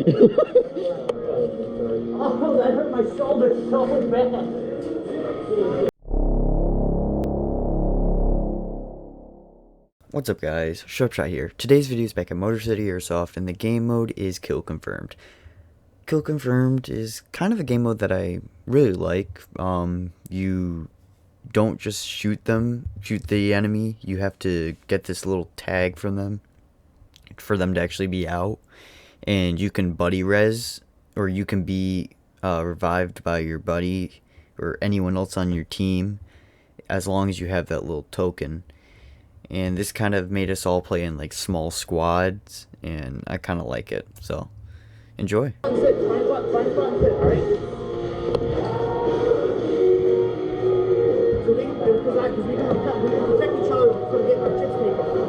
Oh, that hurt my shoulder so bad. What's up guys, Sharpshot here. Today's video is back at Motor City Airsoft and the game mode is Kill Confirmed. Kill Confirmed is kind of a game mode that I really like. You don't just shoot the enemy, you have to get this little tag from them for them to actually be out. And you can buddy res, or you can be revived by your buddy or anyone else on your team as long as you have that little token. And this kind of made us all play in like small squads, and I kind of like it, so enjoy.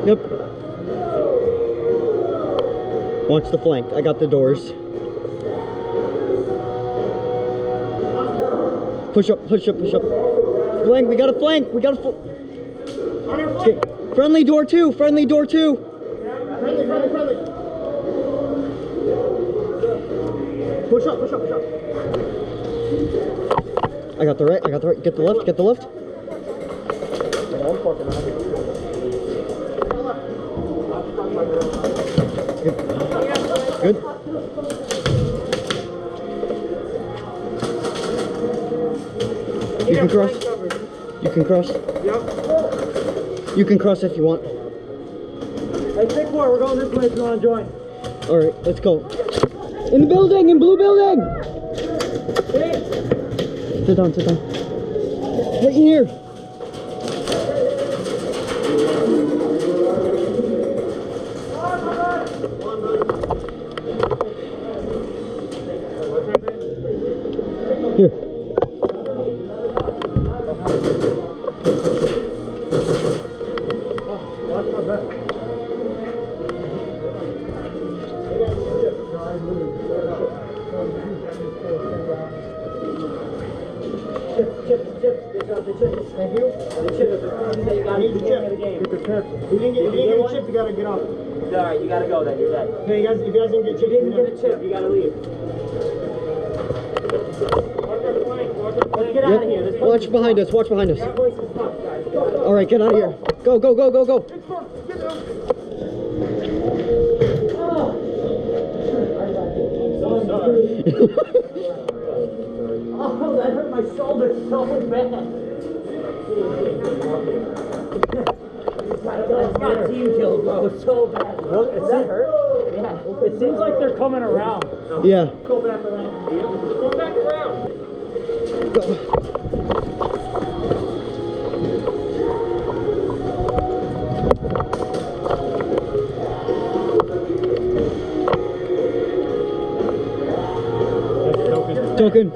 Yep. Watch the flank. I got the doors. Push up, push up, push up. Flank, we got a flank. We got a flank. Okay. Friendly door two. Friendly door two. Friendly. Push up, push up, push up. I got the right. I got the right. Get the left. Get the left. Good. You can cross. You can cross. Yep. You can cross if you want. Hey, take four. We're going this way if you want to join. All right, let's go. In the building, in blue building. Sit down, sit down. Right in here. Here. Thank you. I need the chip. Get the chip. If you didn't get a chip, you gotta get off. Alright, you gotta go then, you're dead. Hey, you guys, if you guys didn't get a chip, you didn't get a chip, you gotta leave. Let's get out of here. Watch behind us, watch behind us. Alright, get out of here. Go, go, go, go, go. Oh, that hurt my shoulder so bad. I got team killed, bro. It's so bad. Does that hurt? Yeah. It seems like they're coming around. Yeah. Go back around. Go back around. Go. Token.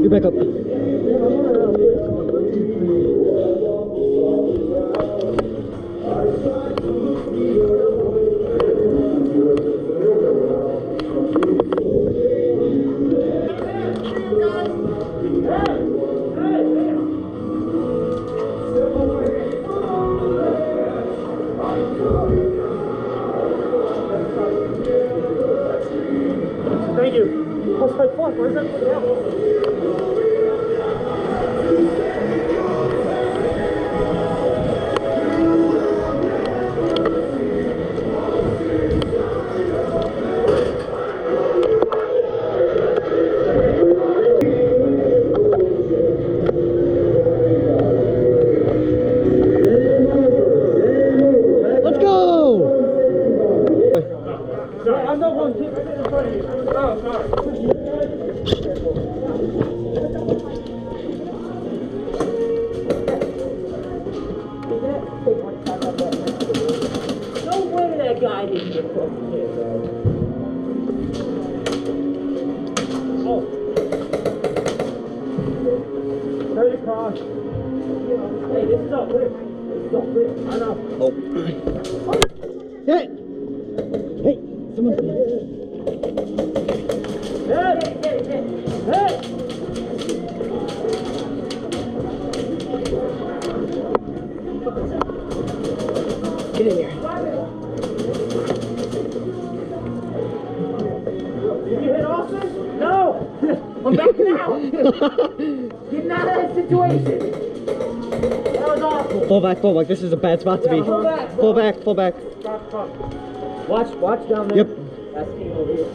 Get back up. Thank you. What's my fuck? Where's everybody else? Let's go! Sorry, I'm the one keeping it in front of you. Oh, sorry. No way that guy didn't get close to you. I know. Oh. Hey! Hey! Someone. Hey! Hey! Get in here. Did you hit Austin? No! I'm backing out! Getting out of that situation! That was awful! Fall back, fall back. This is a bad spot to be. Fall back! Fall back, fall back. Stop. Watch down there. Yep. That's team over here.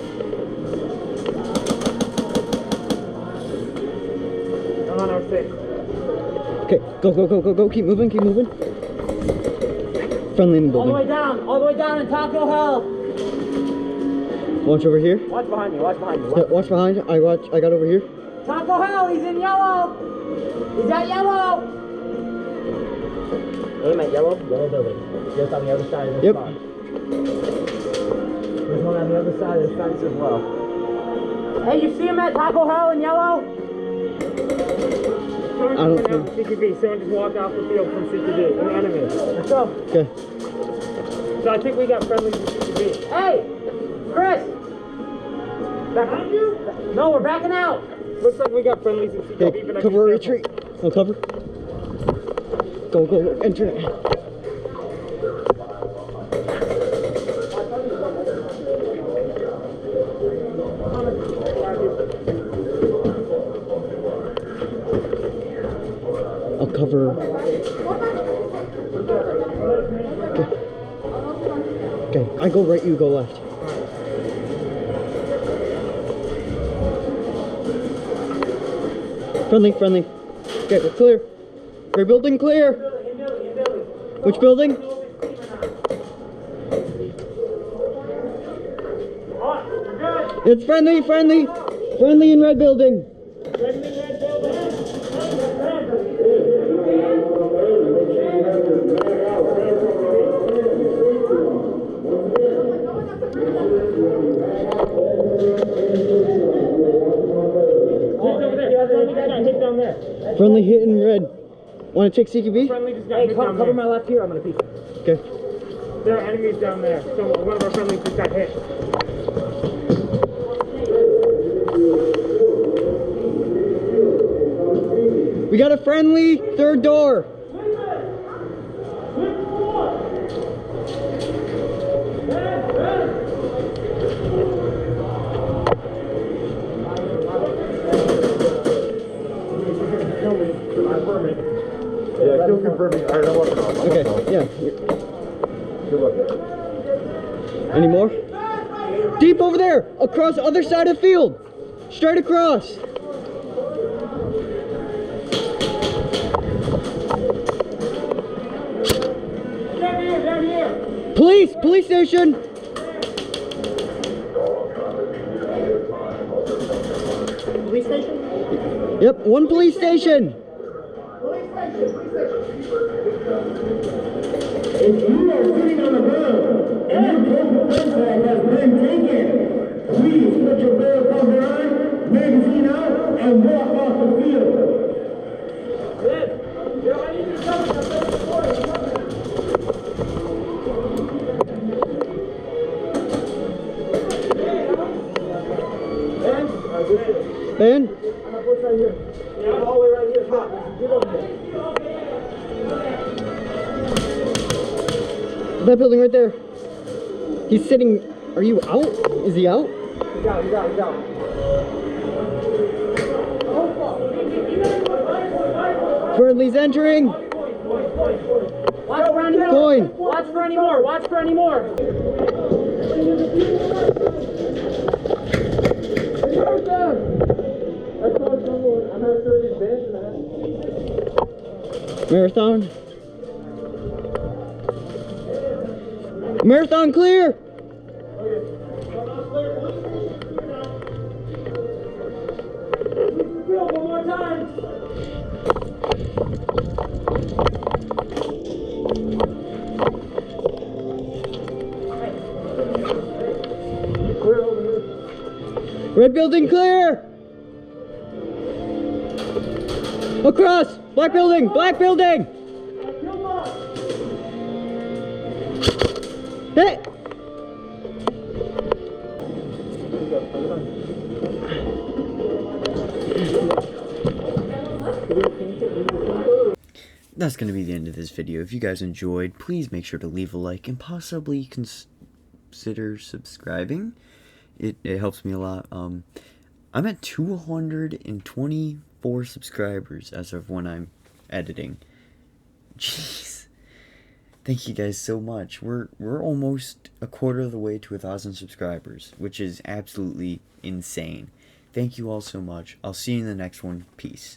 Come on, our six. Okay, go. Keep moving. Friendly in the building. All the way down in Taco Hell! Watch over here. Watch behind you. Yeah, watch behind. I got over here. Taco Hell, he's in yellow! He's at yellow! Aim at yellow building. Just on the other side of the Yep. spot. There's one on the other side of the fence as well. Hey, you see him at Taco Hell in yellow? I don't see him. CTV, someone just walked off the field from CTV, an enemy. Let's go. Okay. So I think we got friendlies with CTV. Hey! Chris! Back on you? No, we're backing out. Looks like we got friendlies with CTV. Okay, cover retreat. No cover. Go. Enter it. I'll cover. Okay, I go right, you go left. Friendly. Okay, we're clear. Gray building clear. Which building? It's friendly. Friendly in red building. Friendly hit in red. Want to check CQB? Friendly just got hit down cover there. My left here, I'm gonna peek. Okay. There are enemies down there, so one of our friendlies just got hit. We got a friendly, third door. Yeah, still confirming. All right, I'm working on it. Okay, yeah. Good luck. Any more? Deep over there, across the other side of the field. Straight across. Down here. Police station. Police station? Yep, one police station. If you are sitting on the ground and your profile has been taken, please put your barrel cover on, magazine out, and walk off the field. Ben? Yeah, all the way right here. Get over here. That building right there. He's sitting. Are you out? Is he out? He's out. Friendly's entering. Watch for any more. Coin. Watch for any more. Marathon clear. One more time. Red building clear. Across. Black building. Hey! That's going to be the end of this video. If you guys enjoyed, please make sure to leave a like and possibly consider subscribing. It helps me a lot. I'm at 224 subscribers as of when I'm editing. Jeez. Thank you guys so much. We're almost a quarter of the way to 1,000 subscribers, which is absolutely insane. Thank you all so much. I'll see you in the next one. Peace.